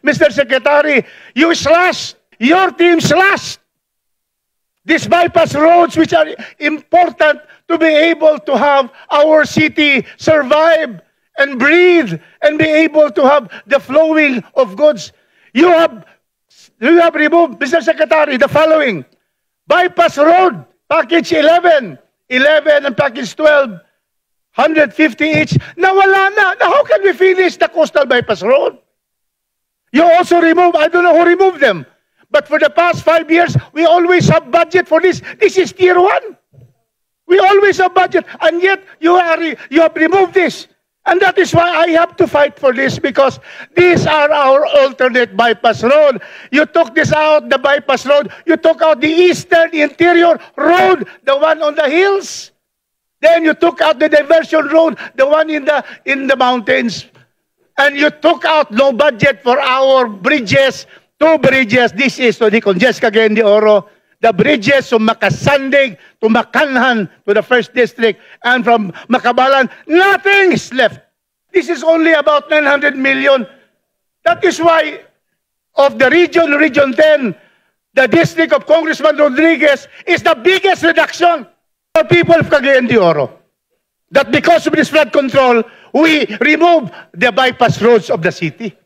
Mr. Secretary, you slashed, your team slashed these bypass roads which are important to be able to have our city survive and breathe and be able to have the flowing of goods. You have removed, Mr. Secretary, the following. Bypass road, package 11 and package 12, 150 each. Nawala na. Now how can we finish the coastal bypass road? You also remove, I don't know who removed them. But for the past 5 years, we always have budget for this. This is tier 1. We always have budget. And yet, you have removed this. And that is why I have to fight for this, because these are our alternate bypass road. You took this out, the bypass road. You took out the eastern interior road, the one on the hills. Then you took out the diversion road, the one in the mountains. And you took out no budget for our bridges, 2 bridges. This is to decongest Cagayan de Oro. The bridges from Makasandig to Makanhan to the 1st District, and from Makabalan, nothing is left. This is only about 900 million. That is why of the Region 10, the district of Congressman Rodriguez is the biggest reduction for people of Cagayan de Oro. That because of this flood control, we remove the bypass roads of the city.